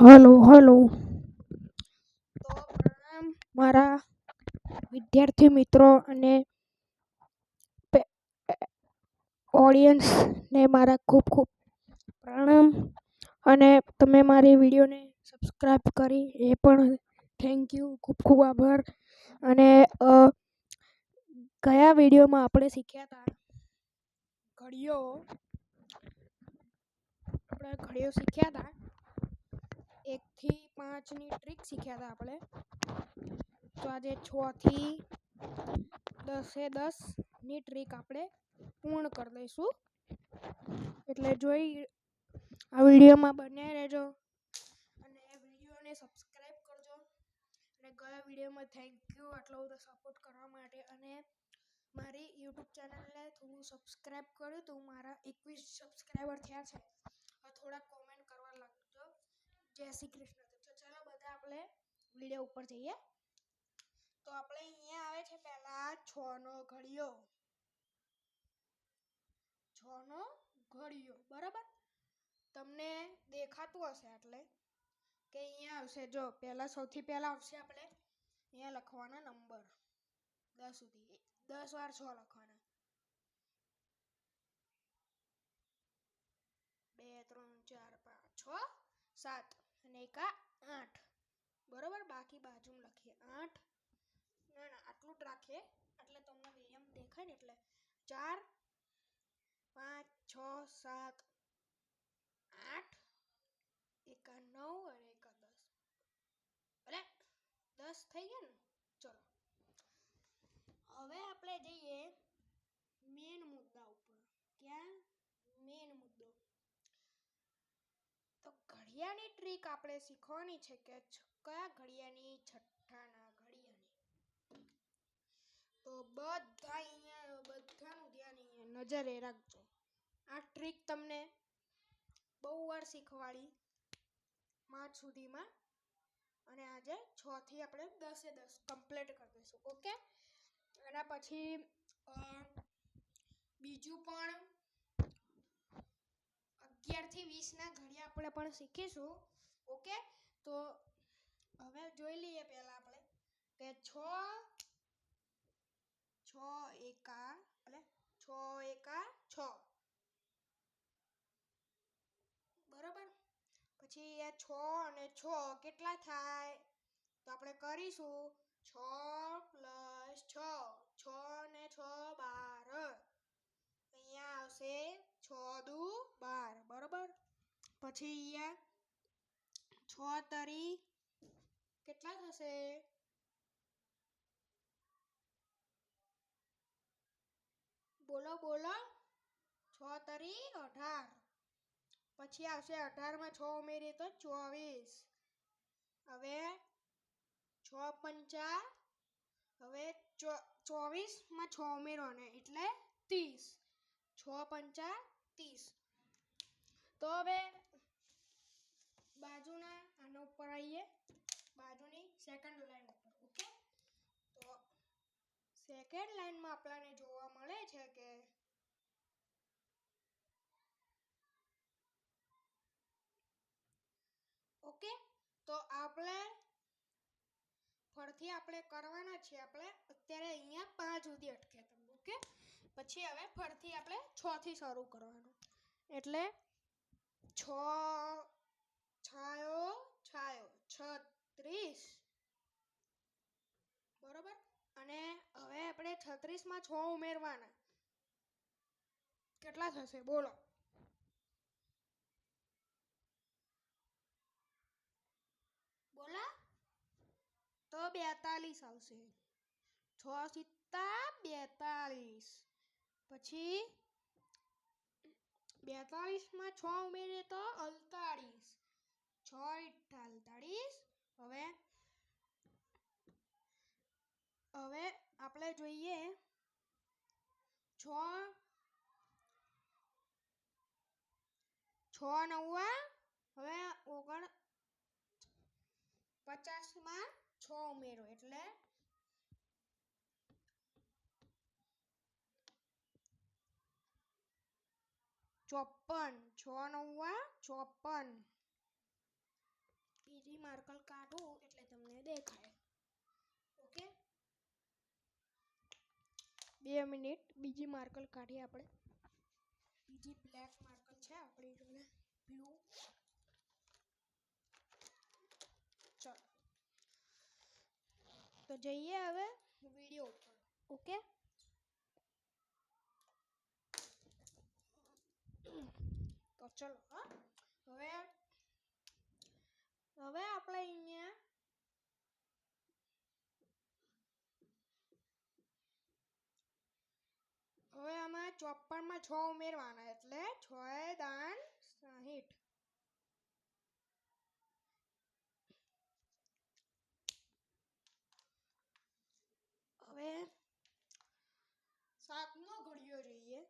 Hello hello. તો પ્રણામ મારા વિદ્યાર્થી મિત્રો અને ઓડિયન્સ ને મારા ખૂબ ખૂબ પ્રણામ. અને તમે મારી વિડીયોને સબસ્ક્રાઈબ કરી એ પણ થેન્ક યુ, ખૂબ ખૂબ આભાર. અને ગયા વિડીયોમાં આપણે શીખ્યા હતા ઘડીઓ શીખ્યા હતા 1 થી 5 ની ટ્રીક શીખ્યા હતા આપણે. તો આજે 6 થી 10 ની ટ્રીક આપણે પૂર્ણ કરી દઈશું. એટલે જોઈ આ વિડીયોમાં બન્યા રહેજો અને વિડીયોને સબસ્ક્રાઈબ કરજો. અને ગયા વિડીયોમાં થેન્ક યુ આટલો બધો સપોર્ટ કરવા માટે. અને મારી યુટ્યુબ ચેનલને થોડું સબસ્ક્રાઈબ કર્યું તો મારા 21 સબસ્ક્રાઈબર થયા છે. થોડા કોમેન્ટ કરવા લાગજો. જય શ્રી કૃષ્ણ. તો ચાલો બધા આપણે વિડીયો ઉપર જઈએ. તો આપણે અહીંયા આવે છે પહેલા 6 નો ઘડિયો. 6 નો ઘડિયો, બરાબર. તમને દેખાતું હશે એટલે કે અહીંયા આવશે. જો સૌથી પહેલા આવશે આપણે અહીંયા લખવાના નંબર 10 સુધી. 10 વાર 6 લખવાના. 2 3 4 5 6 7 અને 1 8, બરોબર. બાકી બાજુમાં લખીએ 8. ના આટલું જ રાખીએ એટલે તમને વિડીયો દેખાય ને. એટલે 4 5 6 7 8 1 9 અને 1 10. અરે 10 થઈ ગયા ને. ચલો હવે આપણે જઈએ મેન મુદ્દા ઉપર. ક્યાં? મેન મુદ્દો. તો ઘડિયાની ટ્રીક આપણે શીખવાની છે કે કયા ઘડિયાની, છઠ્ઠાના ઘડિયાની. તો બધાનું ધ્યાન અહીંયા નજરે રાખજો. આ ટ્રીક તમને બહુ વાર શીખવાડી માર્ચ સુધીમાં. અને આજે 6 થી આપણે 10 કમ્પ્લીટ કરી દઈશું. ઓકે. એના પછી બીજું પણ 11 થી 20 ના ઘડિયા આપણે પણ શીખીશું. ઓકે. તો હવે જોઈ લઈએ પહેલા આપણે કે 6 એકા 6, બરાબર. પછી આ 6 અને 6 કેટલા થાય? તો આપણે કરીશું 6 + 6. 6 ને 6 12. અહીંયા આવશે 6 દુ 12, બરાબર. પછી અહીંયા 6 તરી કેટલા થશે? બોલો બોલો. 6 તરી 18. પછી આવશે 18 માં 6 ઉમેરીએ તો 24. હવે 6 પંચા. હવે 24 માં 6 ઉમેરવાના એટલે 30. 6 પંચા 30. તો હવે બાજુના આના ઉપર આવીએ, બાજુની સેકન્ડ લાઈન ઉપર. ઓકે. તો સેકન્ડ લાઈનમાં આપણને જોવા મળે છે કે ઓકે. તો આપણે ફરીથી આપણે કરવાના છે. આપણે અત્યારે અહીંયા 5 સુધી અટક્યા હતા. ઓકે. પછી હવે ફરીથી આપણે 6 થી શરૂ કરવાનું. એટલે 6 છાયો 36, બરોબર. અને હવે આપણે 36 માં 6 ઉમેરવાના. કેટલા થશે બોલો? બોલા. તો 42 આવશે. 6 સિત્તા 42. પછી 42 માં 6 ઉમેરીએ તો 48. 6 * 48. હવે આપણે જોઈએ 6 9. હવે 50 માં 6 ઉમેરો એટલે 54. 6 9 54. બીજી માર્કર કાઢું એટલે તમને દેખાય. ઓકે, 2 મિનિટ બીજી માર્કર કાઢીએ આપણે. બીજી બ્લેક માર્કર છે આપણી જોડે, બ્લુ. ચલો તો જઈએ હવે વિડીયો ઉપર. ઓકે, તો ચલો હા. હવે આપણે અહીંયા હવે આમાં 54 માં 6 ઉમેરવાના એટલે 6 દાન 60. હવે 7 નો ઘડિયો જોઈએ.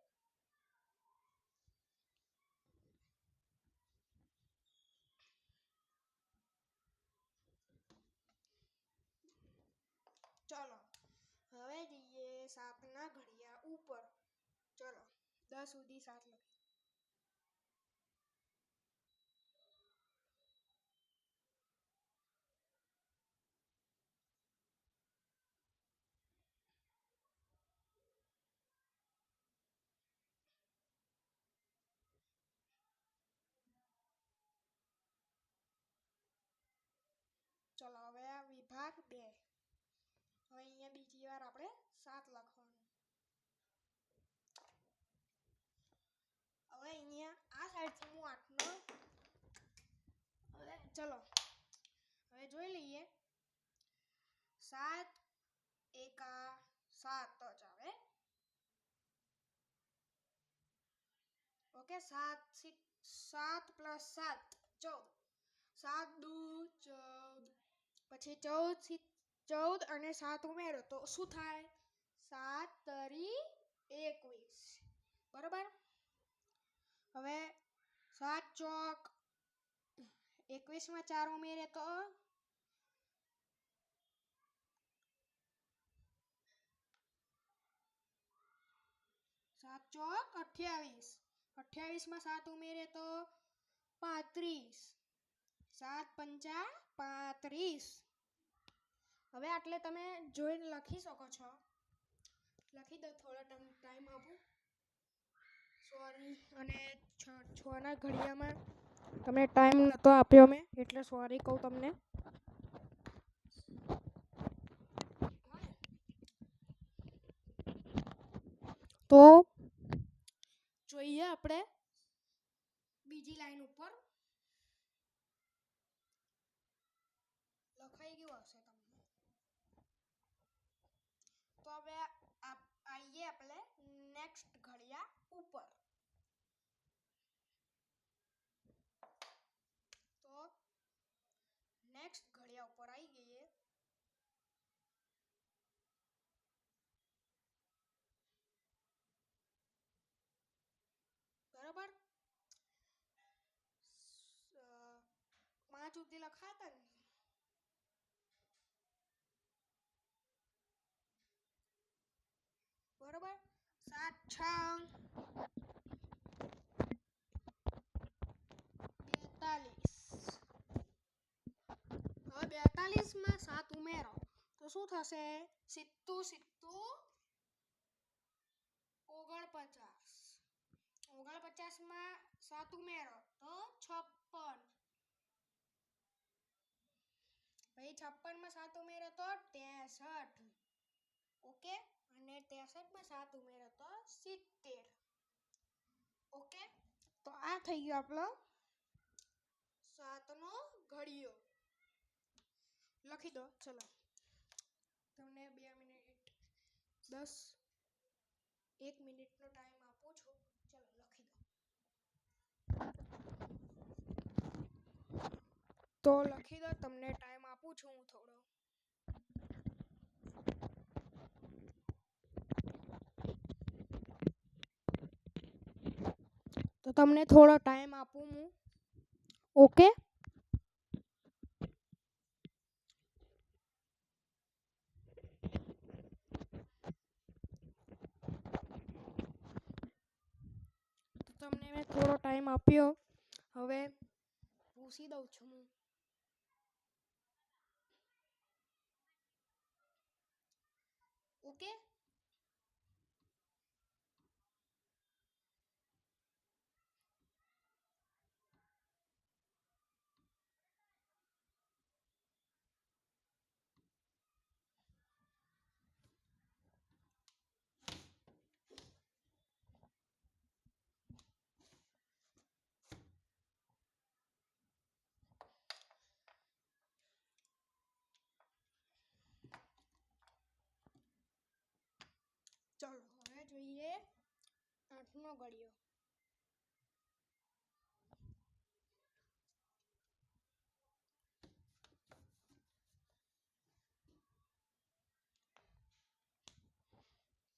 ચલો હવે જઈએ 7 ના ઘડિયા ઉપર. ચલો 10 સુધી 7 લખીએ. ચલો હવે આ વિભાગ 2. હવે અહીંયા બીજી વાર આપણે 7 લખવાનું. હવે અહીંયા આ સાઈડથી હું 8 નો હવે ચલો હવે જોઈ લઈએ. 7 એકા 7 જ આવે. Okay, 7 plus 7 14. 7 દુ 14. પછી 14 અને 7 ઉમેરો તો શું થાય? 7 તરી 21. બરાબર. હવે 7 ચોક 21 માં 4 ઉમેરે તો 7 ચોક 28. 28 માં 7 ઉમેરે તો 35. 7 પંચા 35. હવે આટલે તમે જોઈને લખી શકો છો. લખી દો, થોડો ટાઈમ આપો. સોરી, અને 6 ના ઘડિયામાં તમને ટાઈમ નતો આપ્યો મેં, એટલે સોરી કહું તમને. તો જોઈએ આપણે બીજી લાઈન ઉપર. લખાઈ ગયું હશે તમને. તો હવે આવીએ આપણે નેક્સ્ટ ઘડિયા ઉપર. તો નેક્સ્ટ ઘડિયા ઉપર આવી ગઈએ. બરાબર. 5 સુધી લખાતા ને. બરાબર. 7 6 42. હવે 42 માં 7 ઉમેરો તો શું થશે? 70 49. 49 માં 7 ઉમેરો તો 56. ભાઈ 56 માં 7 ઉમેરો તો 63. ઓકે, અને 63 માં 7 ઉમેરો તો 70. ઓકે, તો આ થઈ ગયો આપણો 7 નો ઘડિયો. લખી દો. ચલો તમને 2 મિનિટ 1 મિનિટનો ટાઈમ આપું છું. ચલો લખી દો. તો લખી દો, તમને ટાઈમ આપું છું હું થોડો. તો તમને થોડો ટાઈમ આપું હું. ઓકે, તમને મેં થોડો ટાઈમ આપ્યો. હવે પૂછી દઉં છું હું. જોઈએ 8નો ઘડિયો.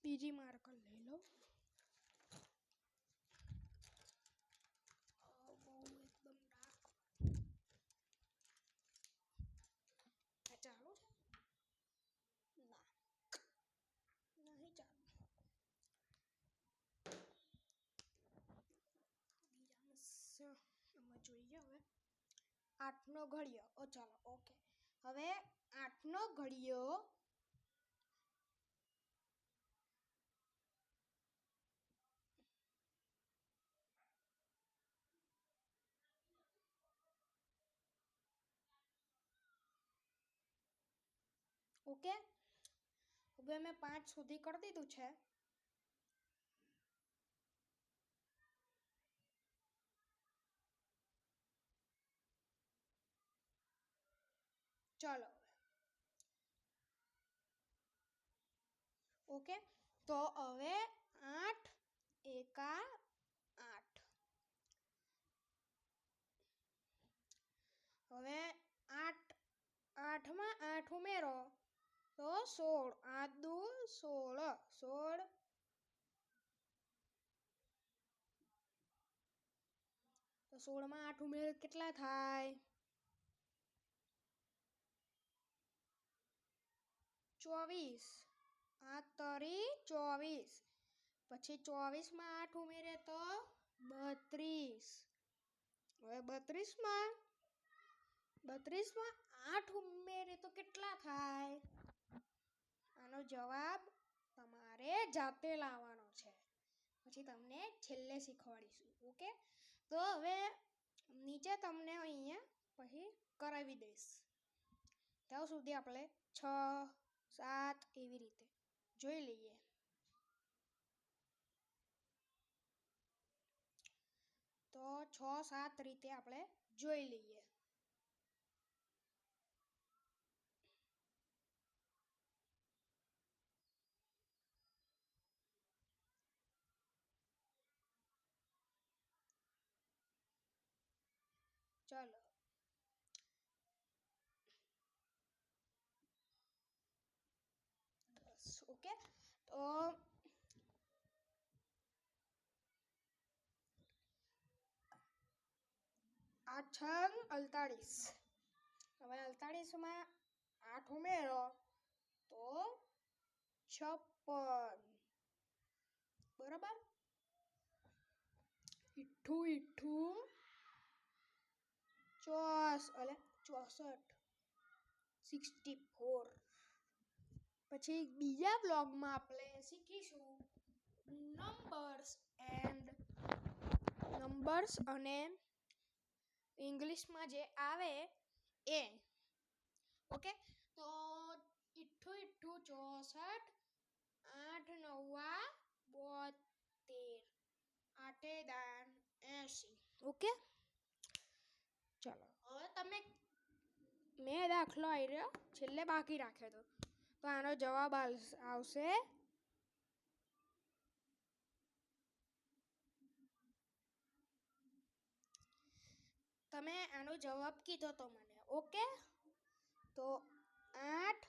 બીજી માર્કર લઈ લો. બહુ એકદમ ડાર્ક. ચાલુ છે? ના, નહીં ચાલુ. બીજામાં જોઈએ હવે 8નો ઘડિયો. ચાલો, ઓકે. હવે 8નો ઘડિયો ઓકે. હવે મેં 5 સુધી કરી દીધું છે. ચલો ઓકે. તો હવે 8 એકા 8. હવે 8માં 8 ઉમેરો તો 16. 8 દુ 16. 16 તો 16માં 8 ઉમેરો કેટલા થાય? 24. 8 તરી 24. પછી 24માં 8 ઉમેરે તો 32. હવે 32માં 8 ઉમેરે તો કેટલા થાય? આનો જવાબ તમારે જાતે લાવવાનો છે. પછી તમને છેલ્લે શીખવાડીશું. ઓકે. તો હવે નીચે તમને અહીંયા પછી કરાવી દઈશ. ત્યાં સુધી આપણે 6, 7 એવી રીતે જોઈ લઈએ. તો 6, 7 રીતે આપણે જોઈ લઈએ. ચલો ઓકે. તો 8 છંગ 48. હવે 48માં 8 ઉમેરો તો 56. બરાબર. ઇઠ્ઠું ઇઠ્ઠું 64. 64. પછી બીજા બ્લોગમાં આપણે શીખીશું નંબર્સ અને ઇંગ્લિશમાં જે આવે એ. ઓકે. તો ઇઠ્ઠું ઇઠ્ઠું 64. 8 નવા 72. 8 દાન 80. ઓકે. ચલો હવે તમે મેં દાખલો આવી રહ્યો છેલ્લે બાકી રાખ્યો હતો. તો આનો જવાબ આવશે તમે આનો જવાબ કીધો તો મને. ઓકે. તો 8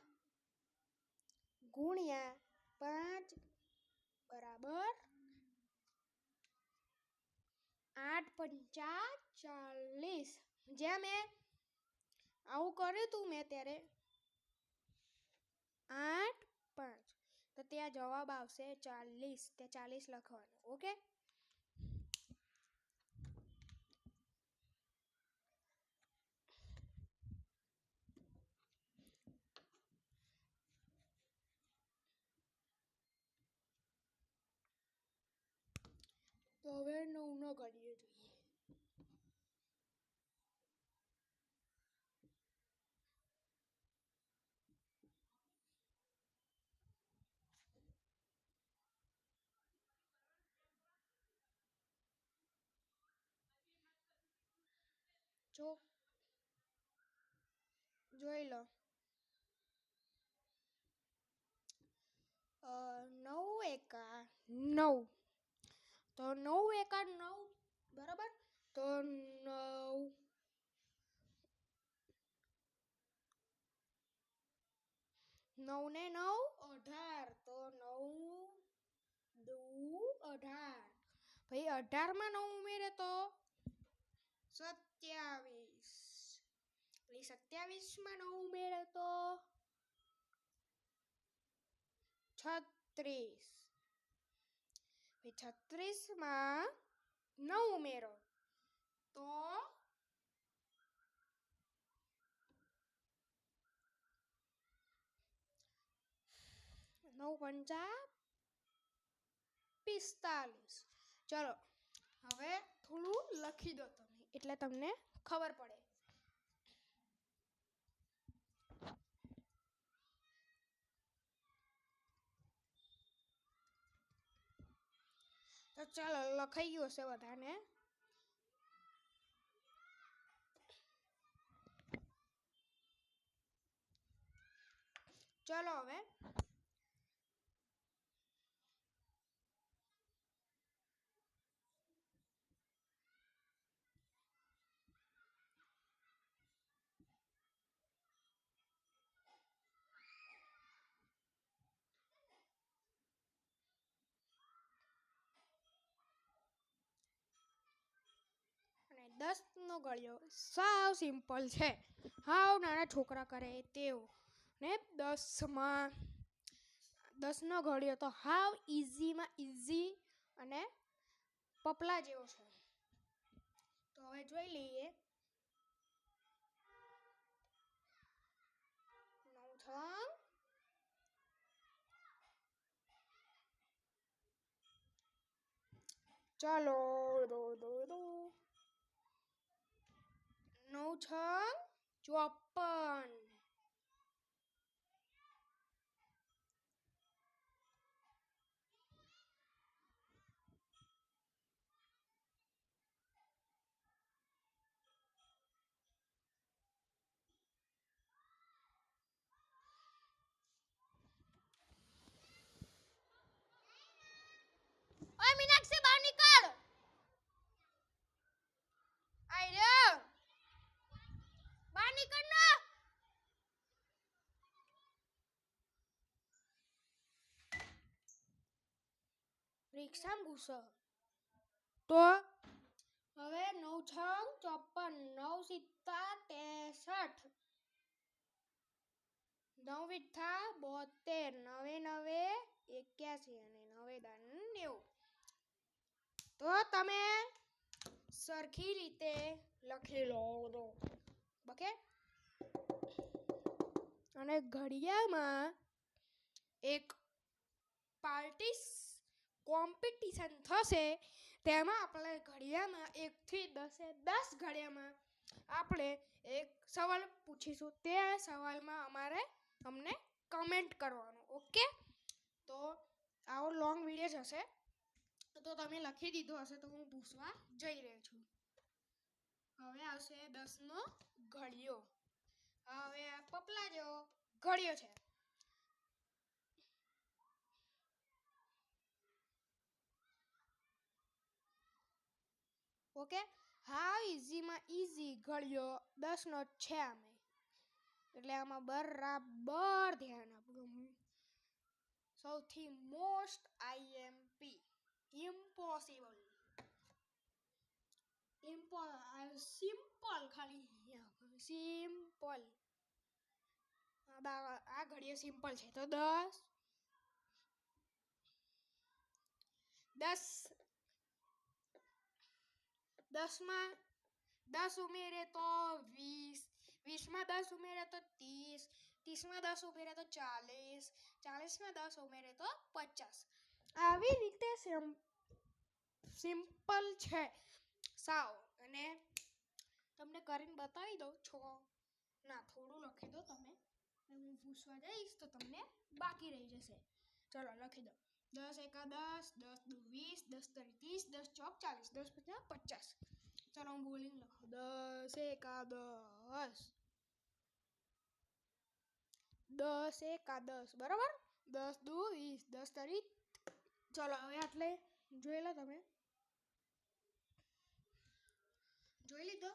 ગુણ્યા 5 બરાબર 8 પંચા 40. જ્યાં મેં આવું કર્યું હતું મેં ત્યારે 8 5 તો ત્યાં જવાબ આવશે 40. ત્યાં 40 લખવાનું. ઓકે. તો હવે 9નો ઘડિયો જોઈએ. જોઈ લો. 9 એકા 9. તો 9 એકા 9 બરાબર. તો 9 ને 9 18. તો 9 દુ 18. ભાઈ 18 માં 9 ઉમેરે તો 27. ભાઈ 27 માં 9 ઉમેરે તો 36. ભાઈ 36 માં 9 ઉમેરો તો 9 પંચા 45. ચલો હવે થોડું લખી દો તમે એટલે તમને ખબર પડે. તો ચાલો લખાઈ ગયું હશે બધાને. ચલો હવે અને 10 નો ઘડિયો સાવ સિમ્પલ છે. હાવ નાના છોકરા કરે તેવું. ને 10 નો ઘડિયો તો હાવ ઇઝીમાં ઇઝી અને પપલા જેવો છે. તો હવે જોઈ લઈએ. 9 ચાલો 9 54. ઓય મીનાક્ષી બહાર નીકળ. આઈ રે બહાર નીકળ ના. રિક્ષામાં ઘૂસો. તો હવે 9 54. 9 સિત્તા 63. 9 વિઠ્ઠા 72. 9 9 81 અને 9 દાન 90. તો તમે સરખી રીતે લખી લો. ઓકે. અને ઘડિયાળમાં એક પાર્ટી કોમ્પિટિશન થશે. તેમાં આપણે ઘડિયાળમાં 1 થી 10 ઘડિયાળમાં આપણે એક સવાલ પૂછીશું. તે સવાલમાં અમને કમેન્ટ કરવાનું. ઓકે. તો આવો લોંગ વિડીયો હશે તો તમે લખી દીધું હશે તો હું પૂછવા જઈ રહ્યો છું. હવે આવશે 10 નો ઘડિયો. હવે આ પપલા જેવો ઘડિયો છે. ઓકે. હા ઇઝીમાં ઇઝી ઘડિયો 10 નો છે આમે. એટલે આમાં બરાબર ધ્યાન આપવું. સૌથી મોસ્ટ આઈએમપી ઇમ્પોસિબલ સિમ્પલ ખાલી સિમ્પલ. આ ઘડિયો સિમ્પલ છે. તો 10 માં 10 ઉમેરે તો 20. 20 માં 10 ઉમેરે તો 30. 30 માં 10 ઉમેરે તો 40. 40 માં 10 ઉમેરે તો 50. આવી રીતે સિમ્પલ છે સાવ. અને તમને કરીને બતાવી દઉં છો. ના થોડું લખી દો તમે. હું પૂછવા જઈશ તો તમને બાકી રહી જશે. ચલો લખી દો. 10 એકા 10. 10 દુ 20. 10 તરી 30. 10 ચોક 40. 10 પંચા 50. ચલો હું બોલીને લખું. 10 એકા 10. 10 એકા 10 બરાબર. 10 દુ 20. 10 તરી ચલો હવે આટલે જોઈ લો તમે જોઈ લીધો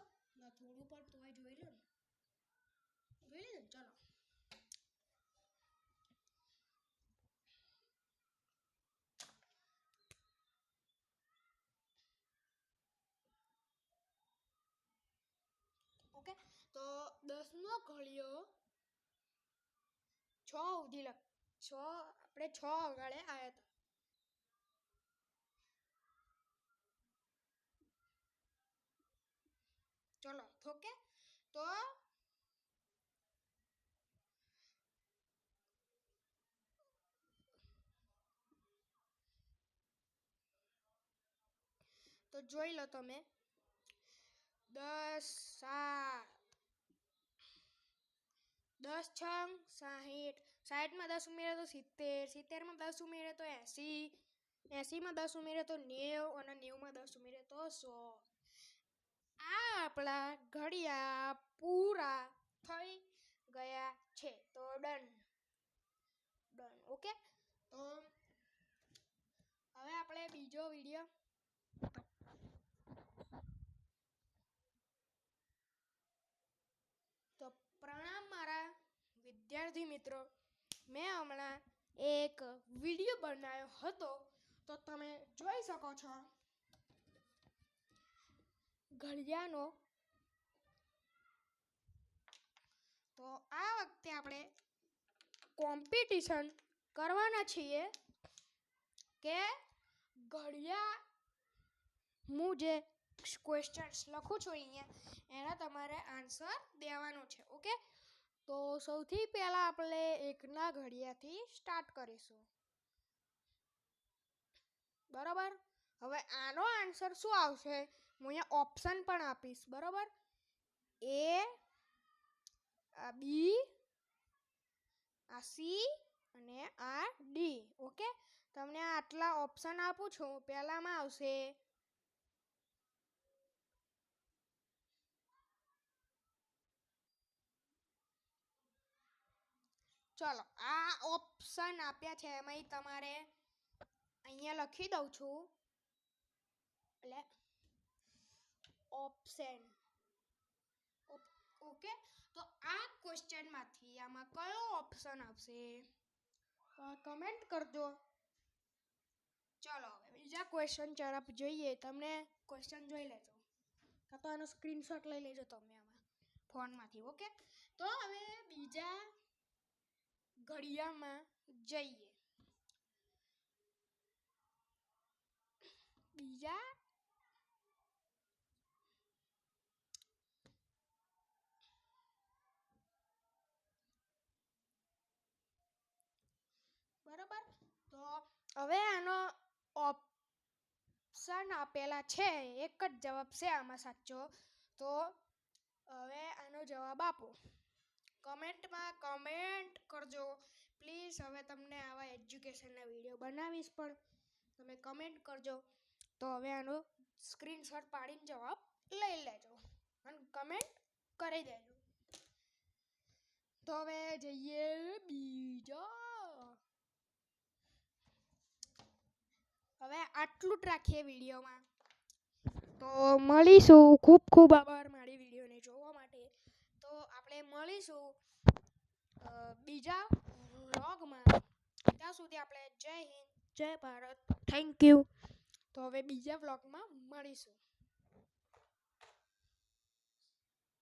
થોડું પણ તોય જોઈ લો ને જોઈ લીધો ચલો ઓકે તો 10 નો ઘડિયો 6 સુધી લખ 6 આપણે 6 આગળ આવ્યા હતા ચલો ઓકે તો જોઈ લો તમે 10 7 10 6 60 60 માં 10 ઉમેરે તો 70 70 માં 10 ઉમેરે તો 80 80 માં 10 ઉમેરે તો 90 અને 90 માં 10 ઉમેરે તો 100 આ આપણા ઘડિયા પૂરા થઈ ગયા છે તો ડન ઓકે તો હવે આપણે બીજો વિડિયો તો પ્રણામ મારા વિદ્યાર્થી મિત્રો મેં હમણાં એક વિડિયો બનાવ્યો હતો તો તમે જોઈ શકો છો ઘડિયાનો તો આ વખતે આપણે કોમ્પિટિશન કરવાના છીએ કે ઘડિયા હું જે ક્વેશ્ચન્સ લખું છું અહીંયા એના તમારે આન્સર દેવાનો છે ઓકે તો સૌથી પહેલા આપણે એકના ઘડિયાથી સ્ટાર્ટ કરીશું બરાબર હવે આનો આન્સર શું આવશે હું અહીંયા ઓપ્શન પણ આપીશ બરાબર એ આ બી આ સી અને આ ડી ઓકે તમને આટલા ઓપ્શન આપું છું પહેલામાં આવશે ચલો આ ઓપ્શન આપ્યા છે એમાં તમારે અહીંયા લખી દઉં છું એટલે ઓપ્શન ઓકે તો આ ક્વેશ્ચનમાંથી આમાં કયો ઓપ્શન આવશે કમેન્ટ કરજો ચલો હવે બીજા ક્વેશ્ચન તરફ જોઈએ તમને ક્વેશ્ચન જોઈ લેજો કાં તો આનો સ્ક્રીનશોટ લઈ લેજો તમે આમાં ફોનમાંથી ઓકે તો હવે બીજા ઘડિયામાં જઈએ બીજા બરાબર તો હવે આનો ઓપ્શન આપેલા છે એક જ જવાબ છે આમાં સાચો તો હવે આનો જવાબ આપો કમેન્ટમાં કમેન્ટ કરજો પ્લીઝ હવે તમને આવા એજ્યુકેશનના વિડીયો બનાવીશ પણ તમે કમેન્ટ કરજો તો હવે આનો સ્ક્રીનશોટ પાડીને જવાબ લઈ લેજો અને કમેન્ટ કરી દેજો તો હવે જઈએ બીજા હવે આટલું જ રાખીએ વિડીયોમાં તો મળીશું ખૂબ ખૂબ આભાર મારી વિડીયોને જોવા માટે તો આપણે મળીશું બીજા વ્લોગમાં ત્યાં સુધી આપણે જય હિન્દ જય ભારત થેન્ક યુ તો હવે બીજા વ્લોગમાં મળીશું